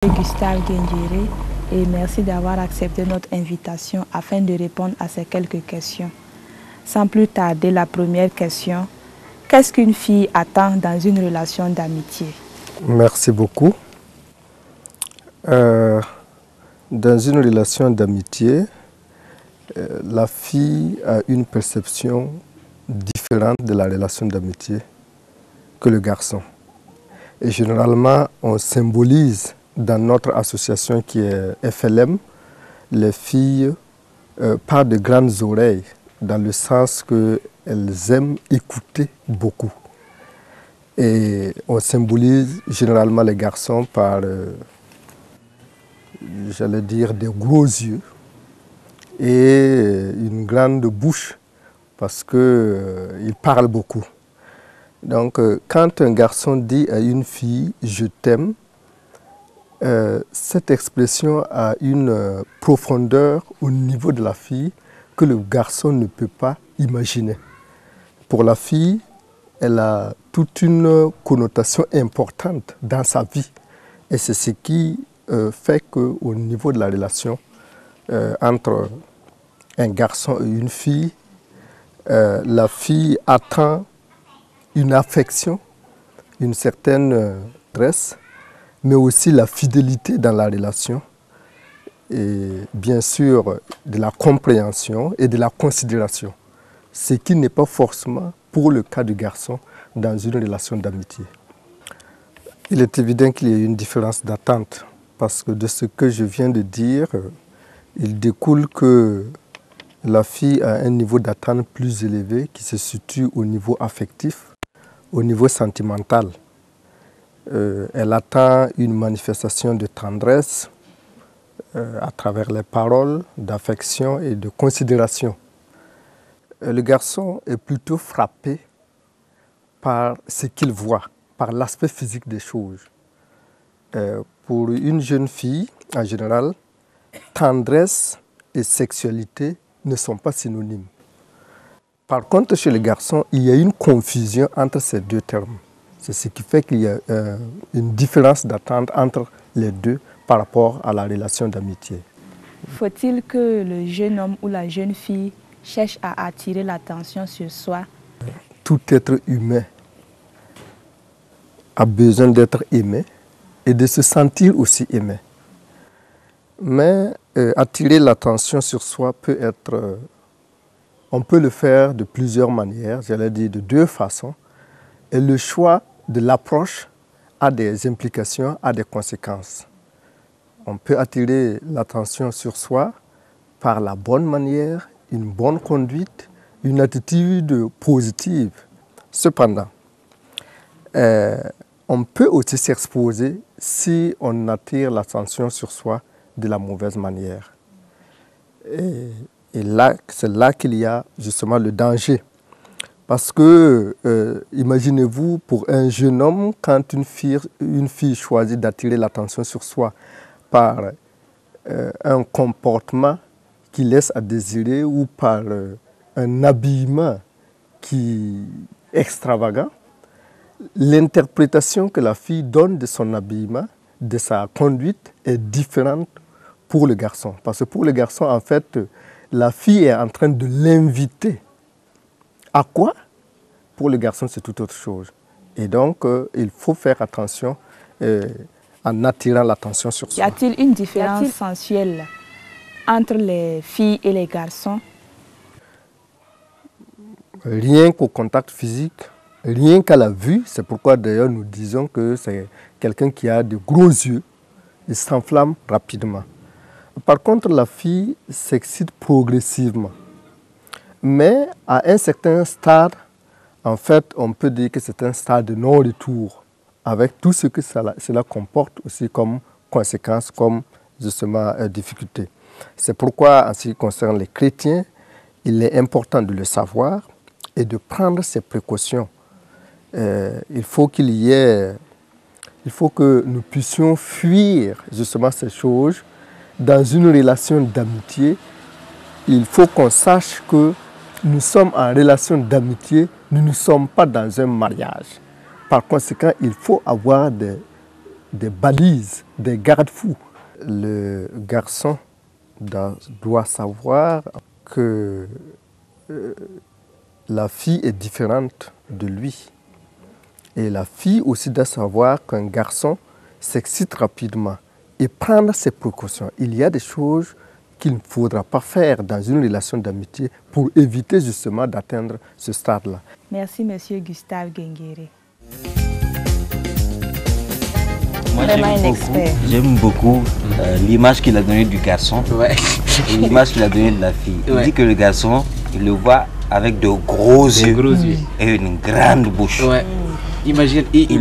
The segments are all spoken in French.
Gustave Guendjéré et merci d'avoir accepté notre invitation afin de répondre à ces quelques questions. Sans plus tarder, la première question, qu'est-ce qu'une fille attend dans une relation d'amitié? Merci beaucoup. Dans une relation d'amitié, la fille a une perception différente de la relation d'amitié que le garçon. Et généralement, on symbolise dans notre association qui est FLM, les filles par de grandes oreilles, dans le sens qu'elles aiment écouter beaucoup. Et on symbolise généralement les garçons par, j'allais dire, des gros yeux et une grande bouche, parce qu'ils parlent beaucoup. Donc, quand un garçon dit à une fille « je t'aime », cette expression a une profondeur au niveau de la fille que le garçon ne peut pas imaginer. Pour la fille, elle a toute une connotation importante dans sa vie. Et c'est ce qui fait qu'au niveau de la relation entre un garçon et une fille, la fille attend une affection, une certaine tendresse, mais aussi la fidélité dans la relation et bien sûr de la compréhension et de la considération, ce qui n'est pas forcément pour le cas du garçon dans une relation d'amitié. Il est évident qu'il y a une différence d'attente parce que de ce que je viens de dire, il découle que la fille a un niveau d'attente plus élevé qui se situe au niveau affectif, au niveau sentimental. Elle attend une manifestation de tendresse à travers les paroles, d'affection et de considération. Le garçon est plutôt frappé par ce qu'il voit, par l'aspect physique des choses. Pour une jeune fille, en général, tendresse et sexualité ne sont pas synonymes. Par contre, chez les garçons, il y a une confusion entre ces deux termes. C'est ce qui fait qu'il y a une différence d'attente entre les deux par rapport à la relation d'amitié. Faut-il que le jeune homme ou la jeune fille cherche à attirer l'attention sur soi? Tout être humain a besoin d'être aimé et de se sentir aussi aimé. Mais attirer l'attention sur soi peut être... on peut le faire de plusieurs manières, j'allais dire de deux façons. Et le choix de l'approche a des implications, a des conséquences. On peut attirer l'attention sur soi par la bonne manière, une bonne conduite, une attitude positive. Cependant, on peut aussi s'exposer si on attire l'attention sur soi de la mauvaise manière. Et là, c'est là qu'il y a justement le danger. Parce que, imaginez-vous, pour un jeune homme, quand une fille choisit d'attirer l'attention sur soi par un comportement qui laisse à désirer ou par un habillement qui est extravagant, l'interprétation que la fille donne de son habillement, de sa conduite, est différente pour le garçon. Parce que pour le garçon, en fait, la fille est en train de l'inviter. À quoi? Pour le garçon, c'est tout autre chose. Et donc, il faut faire attention en attirant l'attention sur soi. Y a-t-il une différence sensuelle entre les filles et les garçons? Rien qu'au contact physique, rien qu'à la vue. C'est pourquoi d'ailleurs nous disons que c'est quelqu'un qui a de gros yeux et s'enflamme rapidement. Par contre, la fille s'excite progressivement. Mais à un certain stade, en fait, on peut dire que c'est un stade de non-retour, avec tout ce que cela comporte aussi comme conséquences, comme justement difficultés. C'est pourquoi, en ce qui concerne les chrétiens, il est important de le savoir et de prendre ses précautions. Il faut que nous puissions fuir justement ces choses. Dans une relation d'amitié, il faut qu'on sache que nous sommes en relation d'amitié, nous ne sommes pas dans un mariage. Par conséquent, il faut avoir des balises, des garde-fous. Le garçon doit savoir que la fille est différente de lui. Et la fille aussi doit savoir qu'un garçon s'excite rapidement et prendre ses précautions. Il y a des choses qu'il ne faudra pas faire dans une relation d'amitié pour éviter justement d'atteindre ce stade-là. Merci, Monsieur Gustave Guenguéré. Moi, j'aime beaucoup l'image qu'il a donnée du garçon et l'image qu'il a donnée de la fille. Il dit que le garçon, il le voit avec de gros yeux et une grande bouche. Imagine, il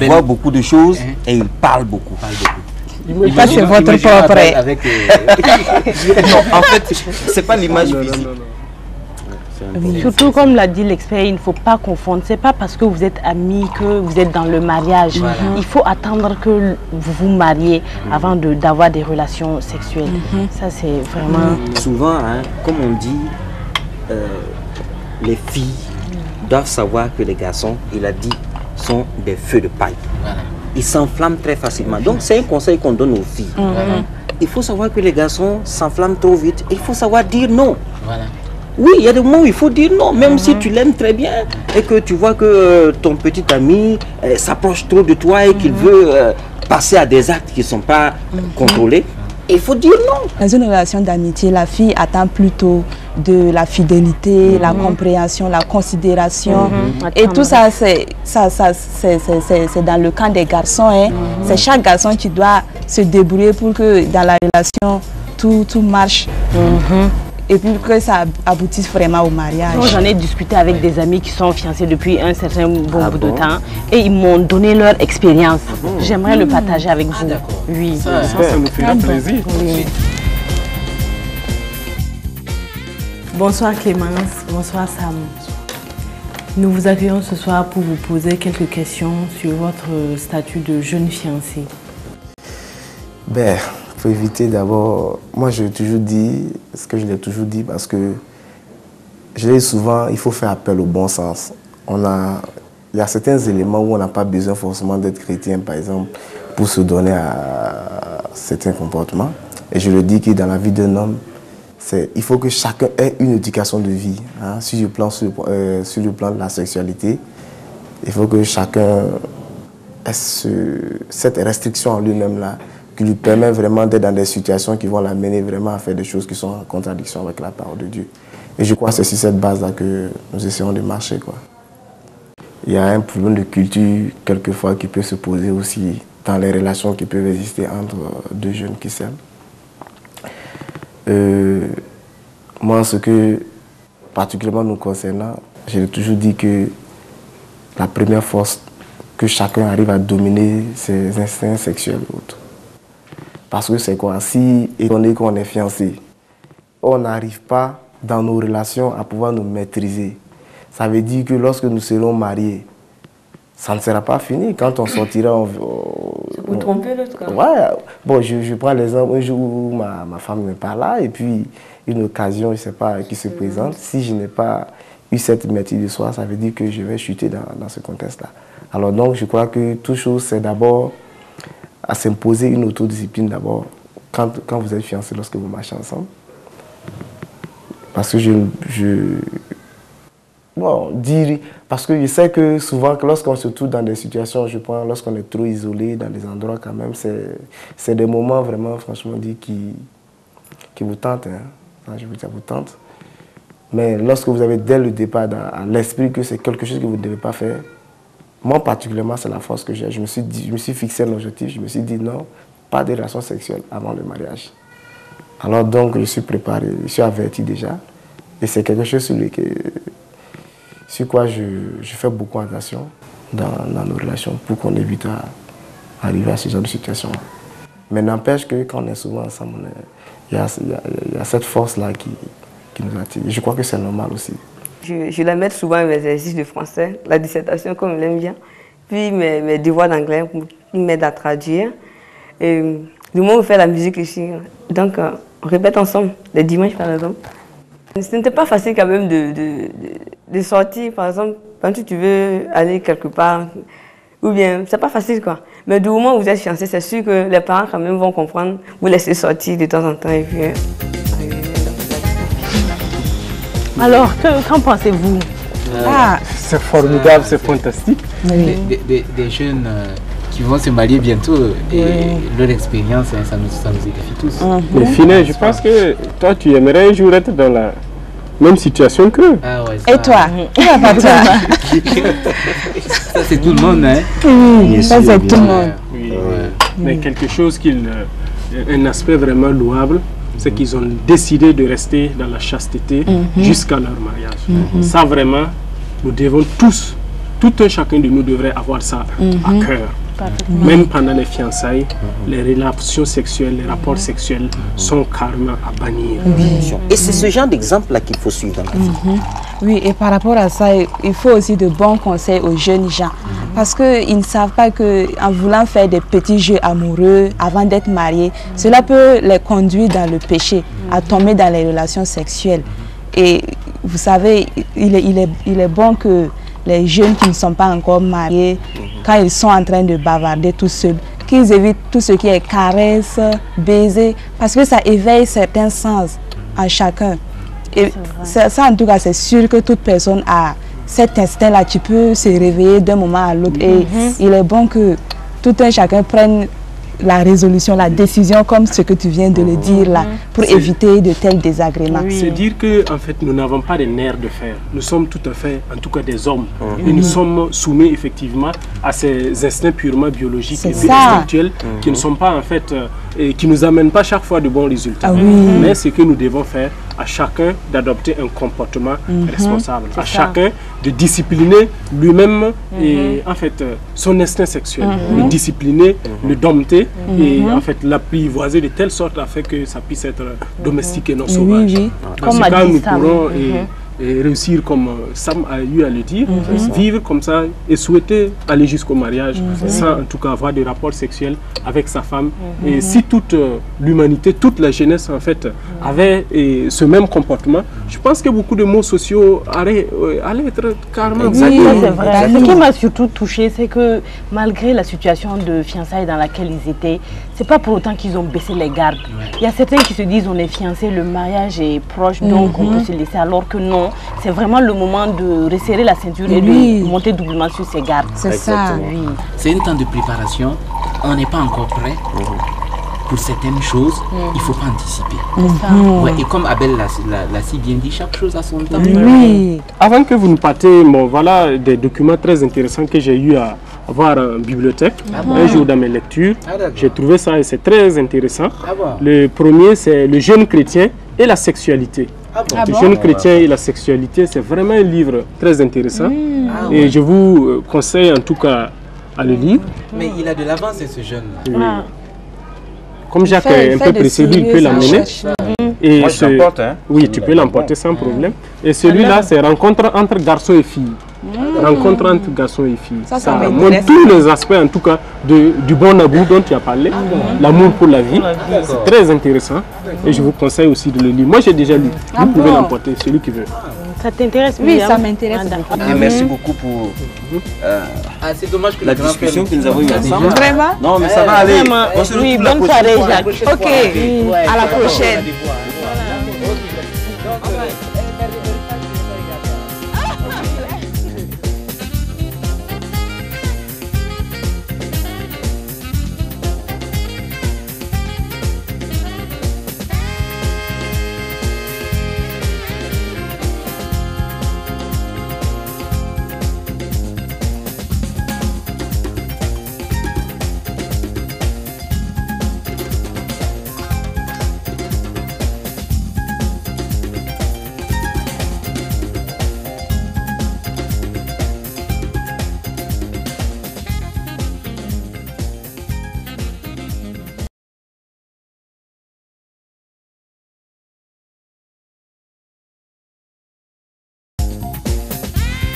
voit beaucoup de choses et il parle beaucoup. Ça, c'est votre propre. Non, en fait, c'est pas l'image physique. Oui. Surtout comme l'a dit l'expert, il ne faut pas confondre. C'est pas parce que vous êtes amis que vous êtes dans le mariage. Voilà. Il faut attendre que vous vous mariez avant d'avoir des relations sexuelles. Ça c'est vraiment... Souvent, hein, comme on dit, les filles doivent savoir que les garçons, il a dit, sont des feux de paille. Voilà. Ils s'enflamment très facilement. Donc c'est un conseil qu'on donne aux filles. Il faut savoir que les garçons s'enflamment trop vite. Il faut savoir dire non. Voilà. Oui, il y a des moments où il faut dire non, même si tu l'aimes très bien et que tu vois que ton petit ami s'approche trop de toi et qu'il veut passer à des actes qui ne sont pas contrôlés. Il faut dire non. Dans une relation d'amitié, la fille attend plutôt de la fidélité, la compréhension, la considération. Et tout ça, c'est dans le camp des garçons. Hein. C'est chaque garçon qui doit se débrouiller pour que dans la relation, tout marche. Et puis que ça aboutisse vraiment au mariage. J'en ai discuté avec des amis qui sont fiancés depuis un certain bon bout de temps et ils m'ont donné leur expérience. J'aimerais le partager avec vous. Oui. Ça nous fera plaisir. Oui. Bonsoir Clémence, bonsoir Sam. Nous vous accueillons ce soir pour vous poser quelques questions sur votre statut de jeune fiancé. Pour éviter d'abord, moi je l'ai toujours dit, ce que je l'ai toujours dit parce que je l'ai souvent, il faut faire appel au bon sens. Il y a certains éléments où on n'a pas besoin forcément d'être chrétien, par exemple, pour se donner à certains comportements. Et je le dis que dans la vie d'un homme, il faut que chacun ait une éducation de vie. Hein, sur le plan de la sexualité, il faut que chacun ait cette restriction en lui-même là, qui lui permet vraiment d'être dans des situations qui vont l'amener vraiment à faire des choses qui sont en contradiction avec la parole de Dieu. Et je crois que c'est sur cette base-là que nous essayons de marcher, quoi. Il y a un problème de culture, quelquefois, qui peut se poser aussi dans les relations qui peuvent exister entre deux jeunes qui s'aiment. Moi, ce que, particulièrement nous concernant, j'ai toujours dit que la première force, que chacun arrive à dominer ses instincts sexuels ou autres. Parce que c'est quoi? Si, étant donné qu'on est fiancé, on n'arrive pas dans nos relations à pouvoir nous maîtriser. Ça veut dire que lorsque nous serons mariés, ça ne sera pas fini. Quand on sortira, Vous trompez l'autre cas. Ouais. Bon, je prends l'exemple un jour où ma femme n'est pas là et puis une occasion, je ne sais pas, qui se présente. Si je n'ai pas eu cette maîtrise de soi, ça veut dire que je vais chuter dans ce contexte-là. Alors donc, je crois que toute chose, c'est d'abord à s'imposer une autodiscipline d'abord quand vous êtes fiancés, lorsque vous marchez ensemble. Parce que parce que je sais que souvent, lorsqu'on se trouve dans des situations, je pense, lorsqu'on est trop isolé dans des endroits quand même, c'est des moments vraiment, franchement dit, qui vous tentent. Hein. Je vous dis, vous tentent. Mais lorsque vous avez dès le départ à l'esprit que c'est quelque chose que vous ne devez pas faire, moi particulièrement, c'est la force que j'ai. Je me suis fixé un objectif, je me suis dit non, pas de relations sexuelles avant le mariage. Alors donc, je suis préparé, je suis averti déjà. Et c'est quelque chose sur quoi je fais beaucoup attention dans nos relations pour qu'on évite à arriver à ce genre de situation. Mais n'empêche que quand on est souvent ensemble, il y a cette force-là qui nous attire. Je crois que c'est normal aussi. Je la mets souvent mes exercices de français, la dissertation comme je l'aime bien, puis mes devoirs d'anglais qui m'aident à traduire. Et du moment où on fait la musique ici, donc on répète ensemble, les dimanches par exemple. Ce n'était pas facile quand même de sortir, par exemple, quand tu veux aller quelque part, Ou bien, c'est pas facile quoi. Mais du moment où vous êtes fiancé, c'est sûr que les parents quand même vont comprendre, vous laissez sortir de temps en temps et puis... Alors, qu'en pensez-vous? C'est formidable, c'est fantastique. Oui. Des jeunes qui vont se marier bientôt et leur expérience, ça nous édifie tous. Mais Finet, je pense que toi, tu aimerais un jour être dans la même situation qu'eux. Ah ouais, Et toi? Ça, c'est tout le monde, hein? Oui, ça, c'est tout le monde. Oui. Mais quelque chose un aspect vraiment louable, c'est qu'ils ont décidé de rester dans la chasteté jusqu'à leur mariage. Ça, vraiment, nous devons tous, tout un chacun de nous devrait avoir ça à cœur. Même pendant les fiançailles, les relations sexuelles, les rapports sexuels sont carrément à bannir. Et c'est ce genre d'exemple-là qu'il faut suivre dans la vie. Oui, et par rapport à ça, il faut aussi de bons conseils aux jeunes gens. Parce qu'ils ne savent pas qu'en voulant faire des petits jeux amoureux avant d'être mariés, cela peut les conduire dans le péché, à tomber dans les relations sexuelles. Et vous savez, il est bon que les jeunes qui ne sont pas encore mariés, quand ils sont en train de bavarder tout seuls, qu'ils évitent tout ce qui est caresses, baisers, parce que ça éveille certains sens en chacun. Et ça, en tout cas, c'est sûr que toute personne a cet instinct-là, tu peux se réveiller d'un moment à l'autre. Et il est bon que tout un chacun prenne la résolution, la décision, comme ce que tu viens de le dire là, pour éviter de tels désagréments. C'est dire que en fait, nous n'avons pas de nerfs de fer. Nous sommes tout à fait, en tout cas, des hommes. Et nous sommes soumis effectivement à ces instincts purement biologiques et instinctuels qui ne sont pas en fait, et qui nous amènent pas chaque fois de bons résultats. Mais ce que nous devons faire, à chacun d'adopter un comportement responsable, à chacun de discipliner lui-même et en fait son instinct sexuel, le discipliner, le dompter et en fait l'apprivoiser de telle sorte afin que ça puisse être domestique et non sauvage. Dans ce cas, nous pourrons et réussir comme Sam a eu à le dire, vivre comme ça et souhaiter aller jusqu'au mariage sans en tout cas avoir des rapports sexuels avec sa femme. Et si toute l'humanité, toute la jeunesse en fait avait ce même comportement, je pense que beaucoup de mots sociaux allaient être carrément exactement. C'est vrai. Ce qui m'a surtout touché, c'est que malgré la situation de fiançailles dans laquelle ils étaient, c'est pas pour autant qu'ils ont baissé les gardes. Il y a certains qui se disent on est fiancés, le mariage est proche, donc on peut se laisser, alors que non. C'est vraiment le moment de resserrer la ceinture et de monter doublement sur ses gardes. C'est ça. C'est un temps de préparation. On n'est pas encore prêt. Pour certaines choses, il ne faut pas anticiper. Et comme Abel l'a si bien dit, chaque chose a son temps. Avant que vous ne partiez, voilà des documents très intéressants que j'ai eu à voir en bibliothèque. Un jour dans mes lectures, j'ai trouvé ça et c'est très intéressant. Le premier, c'est le jeune chrétien et la sexualité. Le jeune chrétien et la sexualité, c'est vraiment un livre très intéressant. Et je vous conseille en tout cas à le lire. Mais il a de l'avance, ce jeune. Comme Jacques est un peu précédé, il peut l'amener. Et moi, je l'emporte, hein? Oui, tu peux l'emporter sans problème. Et celui-là, c'est rencontre entre garçons et filles. Rencontre entre garçons et filles. Ça montre tous les aspects, en tout cas, du bon amour dont tu as parlé. L'amour pour la vie. C'est très intéressant. Et je vous conseille aussi de le lire. Moi, j'ai déjà lu. Vous pouvez l'emporter, celui qui veut. Ça t'intéresse? Oui, ça m'intéresse. Merci beaucoup pour c'est dommage que la discussion que nous avons eue ensemble. Vraiment? Non, mais ça va aller. Oui, bonne soirée, Jacques. Ok, à la prochaine.